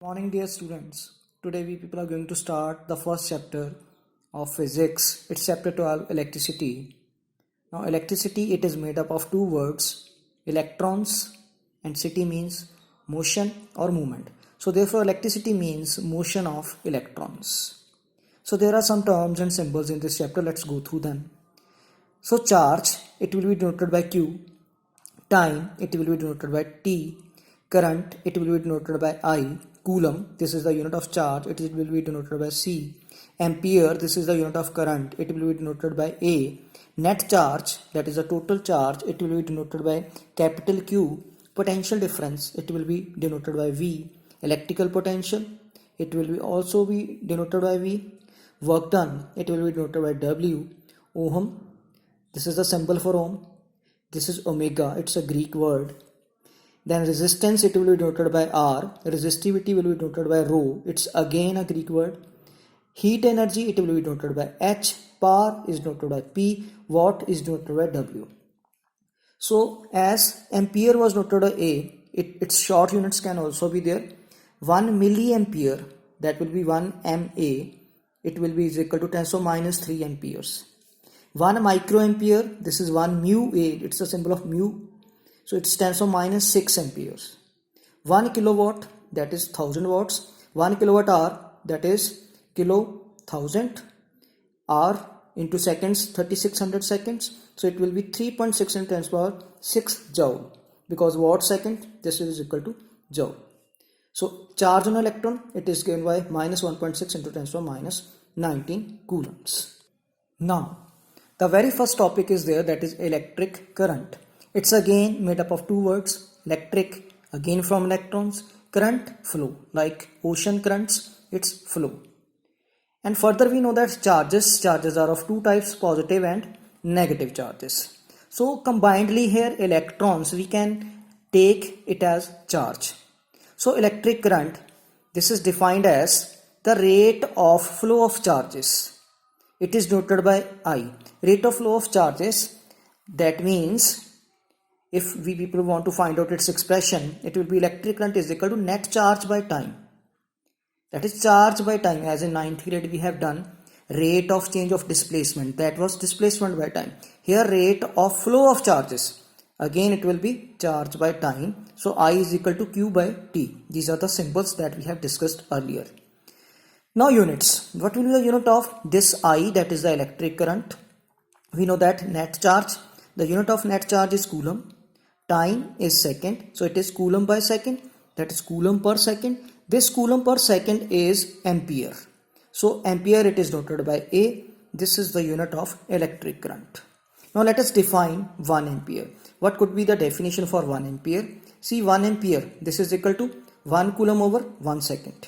Morning, dear students. Today we people are going to start the first chapter of physics. It's chapter 12, electricity. Now, electricity, it is made up of two words, electrons, and city means motion or movement. So therefore, electricity means motion of electrons. So there are some terms and symbols in this chapter. Let's go through them. So charge, it will be denoted by Q. Time, it will be denoted by T. Current, it will be denoted by I. Coulomb, this is the unit of charge, it will be denoted by C. Ampere, this is the unit of current, it will be denoted by A. Net charge, that is the total charge, it will be denoted by capital Q. Potential difference, it will be denoted by V. Electrical potential, it will be also be denoted by V. Work done, it will be denoted by W. Ohm, this is the symbol for ohm. This is omega, it's a Greek word. Then resistance, it will be denoted by R. Resistivity will be denoted by rho. It's again a Greek word. Heat energy, it will be denoted by H. Power is denoted by P. Watt is denoted by W. So as ampere was denoted by A, its short units can also be there. 1 milliampere, that will be 1 MA. It will be is equal to 10 to minus 3 amperes. 1 microampere, this is 1 mu A. It's a symbol of mu. So it stands for minus 6 amperes. 1 kilowatt, that is 1000 watts. 1 kilowatt hour, that is kilo 1000. Hour into seconds, 3600 seconds. So it will be 3.6 into 10 to the power 6 joule. Because watt second, this is equal to joule. So charge on electron, it is given by minus 1.6 into 10 to the power minus 19 coulombs. Now, the very first topic is there, that is electric current. It's again made up of two words, electric, again from electrons, current, flow, like ocean currents, it's flow. And further we know that charges are of two types, positive and negative charges. So combinedly here electrons, we can take it as charge. So electric current, this is defined as the rate of flow of charges. It is denoted by I. Rate of flow of charges, that means if we people want to find out its expression, it will be electric current is equal to net charge by time. That is charge by time, as in 9th grade we have done rate of change of displacement, that was displacement by time. Here rate of flow of charges, again it will be charge by time. So I is equal to Q by T. These are the symbols that we have discussed earlier. Now units, what will be the unit of this I, that is the electric current? We know that net charge, the unit of net charge is coulomb. Time is second, so it is coulomb by second, that is coulomb per second. This coulomb per second is ampere. So ampere, it is denoted by A. This is the unit of electric current. Now let us define 1 ampere. What could be the definition for 1 ampere? See, 1 ampere, this is equal to 1 coulomb over 1 second.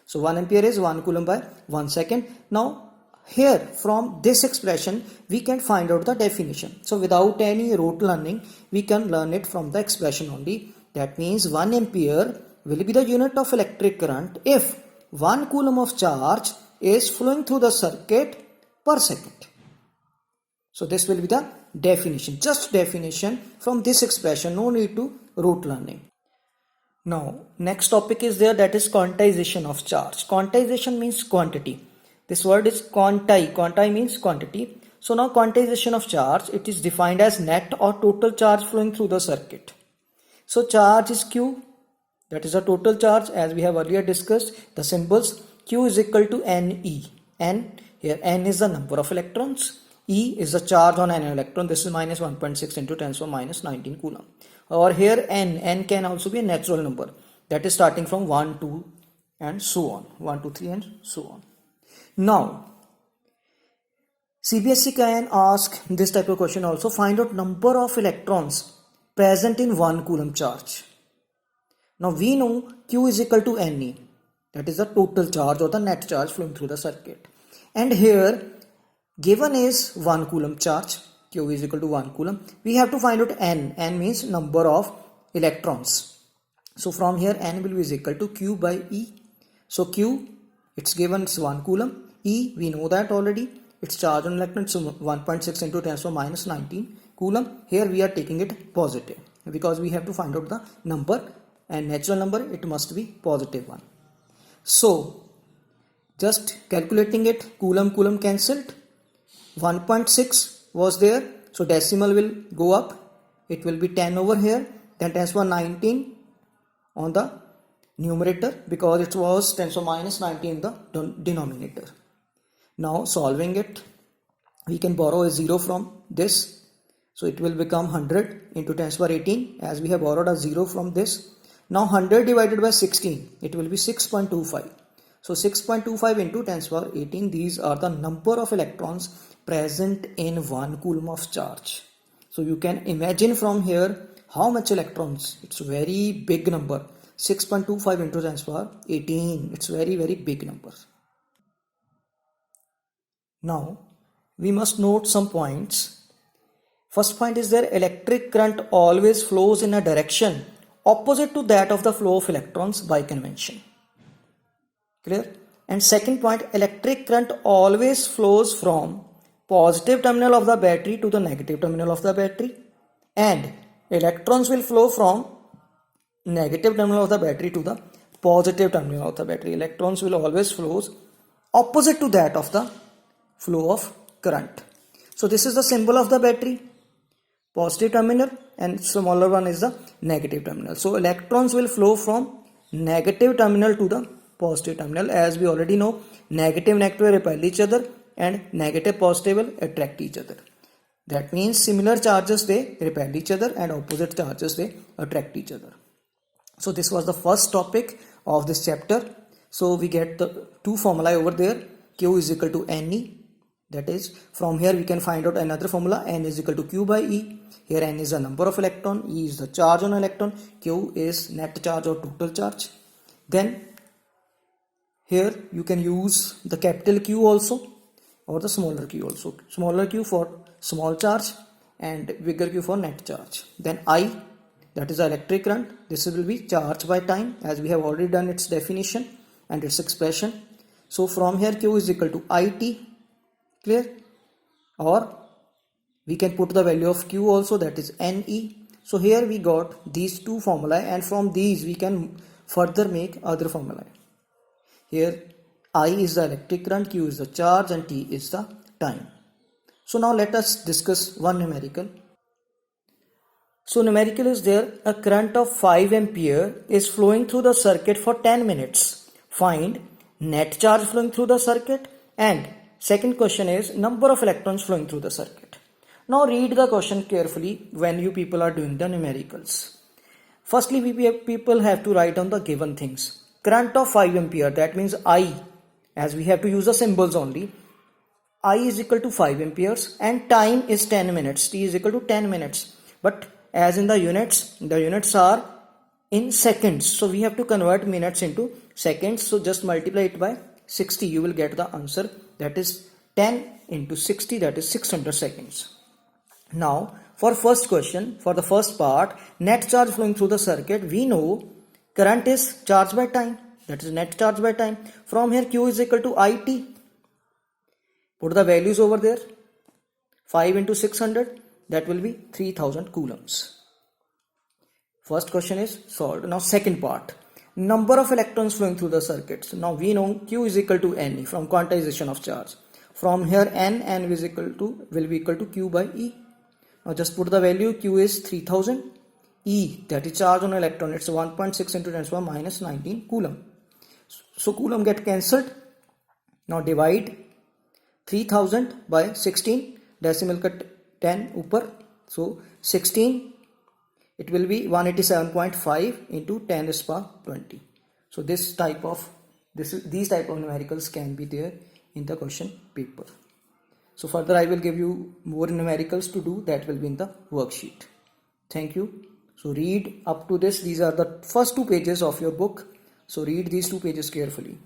So 1 ampere is 1 coulomb by 1 second. Now here from this expression we can find out the definition. So without any rote learning, we can learn it from the expression only. That means 1 ampere will be the unit of electric current if 1 coulomb of charge is flowing through the circuit per second. So this will be the definition, just definition from this expression, no need to rote learning. Now next topic is there, that is quantization of charge. Quantization means quantity. This word is quanti means quantity. So now quantization of charge, it is defined as net or total charge flowing through the circuit. So charge is Q, that is the total charge, as we have earlier discussed. The symbols Q is equal to Ne. N, here N is the number of electrons, E is the charge on an electron, this is minus 1.6 into 10 to the minus 19 coulomb. Or here N can also be a natural number, that is starting from 1, 2 and so on, 1, 2, 3 and so on. Now, CBSE can ask this type of question also, find out number of electrons present in 1 coulomb charge. Now we know Q is equal to Ne, that is the total charge or the net charge flowing through the circuit. And here given is 1 coulomb charge, Q is equal to 1 coulomb. We have to find out N. N means number of electrons. So from here N will be equal to Q by E. So Q, it's given it's 1 coulomb. E, we know that already, its charge on electron, so 1.6 into 10 to the minus 19 coulomb. Here we are taking it positive because we have to find out the number, and natural number, it must be positive one. So just calculating it, coulomb cancelled, 1.6 was there, so decimal will go up, it will be 10 over here, then 10 to the 19 on the numerator because it was 10 to the minus 19 in the denominator. Now solving it, we can borrow a 0 from this, so it will become 100 into 10 to the power 18 as we have borrowed a 0 from this. Now 100 divided by 16, it will be 6.25. So 6.25 into 10 to the power 18, these are the number of electrons present in 1 coulomb of charge. So you can imagine from here how much electrons, it's a very big number. 6.25 into 10 to the power 18, it's very big number. Now we must note some points. First point is that electric current always flows in a direction opposite to that of the flow of electrons by convention. Clear? And second point, electric current always flows from positive terminal of the battery to the negative terminal of the battery, and electrons will flow from negative terminal of the battery to the positive terminal of the battery. Electrons will always flow opposite to that of the flow of current. So this is the symbol of the battery, positive terminal, and smaller one is the negative terminal. So electrons will flow from negative terminal to the positive terminal. As we already know, negative repel each other and negative positive will attract each other. That means similar charges they repel each other and opposite charges they attract each other. So this was the first topic of this chapter. So we get the two formulae over there. Q is equal to Ne. That is, from here we can find out another formula. N is equal to Q by E. Here N is the number of electron, E is the charge on electron, Q is net charge or total charge. Then here you can use the capital Q also or the smaller q also. Smaller q for small charge and bigger Q for net charge. Then I, that is the electric current. This will be charge by time as we have already done its definition and its expression. So from here Q is equal to IT. Clear? Or we can put the value of Q also, that is Ne. So here we got these two formulae and from these we can further make other formulae. Here I is the electric current, Q is the charge and T is the time. So now let us discuss one numerical. So numerical is there, a current of 5 ampere is flowing through the circuit for 10 minutes. Find net charge flowing through the circuit, and second question is number of electrons flowing through the circuit. Now read the question carefully when you people are doing the numericals. Firstly, people have to write down the given things. Current of 5 ampere, that means I, as we have to use the symbols only. I is equal to 5 amperes and time is 10 minutes. T is equal to 10 minutes. But as in the units are in seconds. So we have to convert minutes into seconds. So just multiply it by 60. You will get the answer. That is 10 into 60, that is 600 seconds. Now for first question, for the first part, net charge flowing through the circuit, we know current is charge by time, that is net charge by time. From here Q is equal to IT. Put the values over there. 5 into 600, that will be 3000 coulombs. First question is solved. Now second part, number of electrons flowing through the circuit. So now we know Q is equal to Ne from quantization of charge. From here N will be equal to Q by E. Now just put the value. Q is 3000. E, that is charge on electron, it's 1.6 into 10 to the power minus 19 coulomb. So coulomb get cancelled. Now divide 3000 by 16, decimal cut 10 upper, so 16, it will be 187.5 into 10 to the power 20. So these type of numericals can be there in the question paper. So further I will give you more numericals to do, that will be in the worksheet. Thank you. So read up to this. These are the first 2 pages of your book. So read these 2 pages carefully.